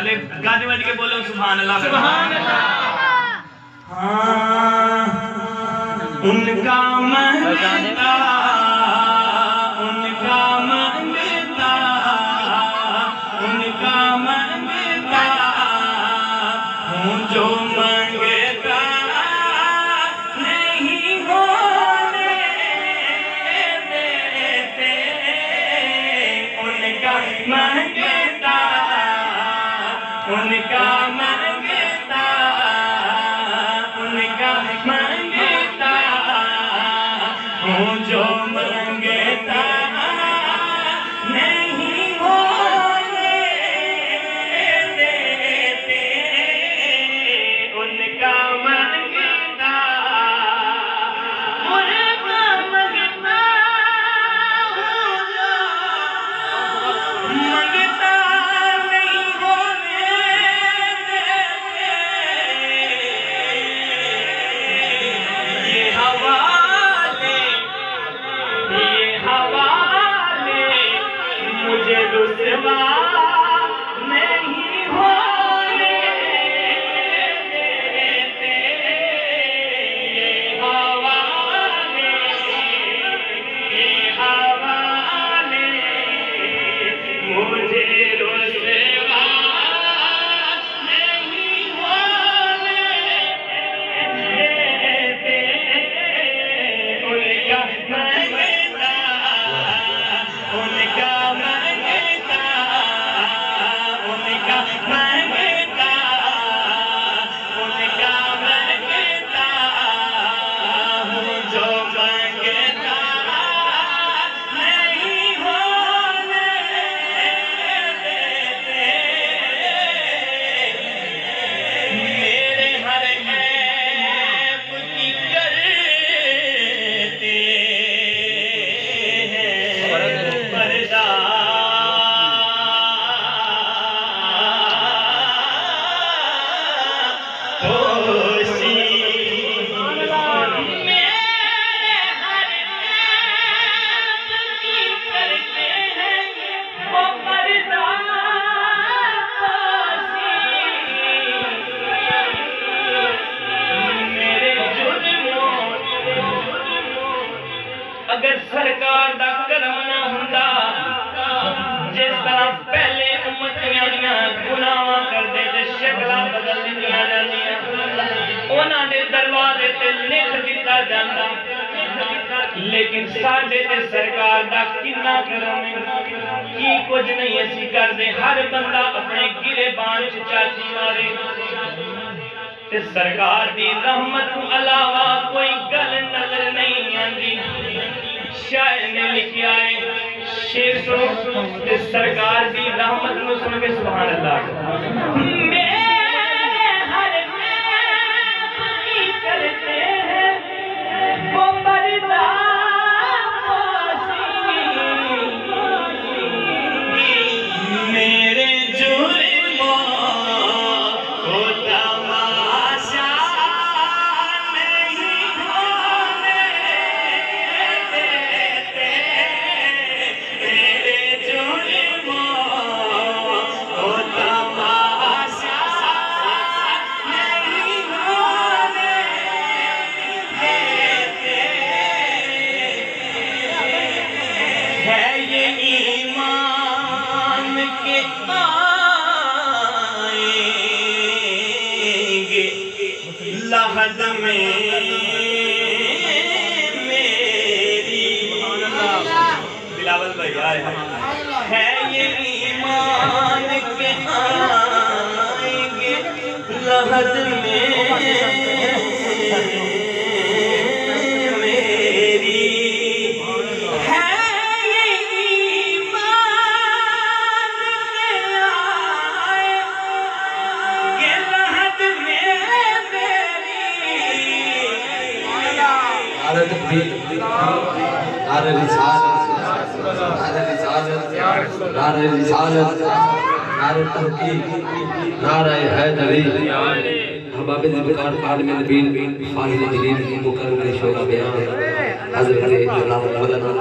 पहले गाज बज के बोलो सुभान अल्लाह सुभान अल्लाह। हाँ उनका मंगता उनका मंगता उनका मंगता हूँ जो मंगता नहीं होने देते उनका मंगता उनका मंगता उनका मंगता हूँ जो मंगता नहीं होने देते उनका मंगता उनका मंगता हूँ जो मंगता नहीं होने देते। ये हवाले मुझे रुसवा नहीं होने देते। ये हवाले मुझे रुसवा नहीं होने देते। उनका मंगता उनका मंगता उनका मंगता उनका मंगता हूँ जो मंगता नहीं होने देते। मेरे हर ऐब की करते हैं पर्दा पोशी। मेरे हर ऐब की करते हैं वो पर्दा पोशी। मेरे जुल्मों अगर सरकार दा करम ना हुंदा जिस तरह पहले उम्मतियां दियां गुनाहां करदे ते शक्लां बदल दित्तियां जांदियां उन्हां दे दरवाजे ते लिख दित्ता जांदा। लेकिन साडे ते सरकार दा किन्ना करम है की कुछ नहीं असीं करदे। हर बंदा अपने गिरेबान च चाची मारे ते सरकार दी रहमत तो अलावा कोई गल नजर नहीं आंदी। शायर ने लिखा है शेर सुनो ते सरकार दी रहमत नु सुन के सुभान अल्लाह। मेरे हर ऐब की करते हैं वो पर्दा पोशी। मेरे जुल्मों को तमाशा नहीं होने देते। मेरे जुल्मों को तमाशा नहीं होने देते। है ये ईमान के आएंगे लहद में मेरी। बिलावल भाई आए है ये ईमान के आएंगे लहद में मेरी। है ये ईमान के आएंगे लहद में मेरी। नारे तकबीर, नारे रिसालत, नारे रिसालत, नारे तहकीक, नारे हैदरी। हम बाबे ज़िब्कार आलम नबी फाज़िल जलील मुकर्रम शोरा बयान हज़रत जलाल मौलाना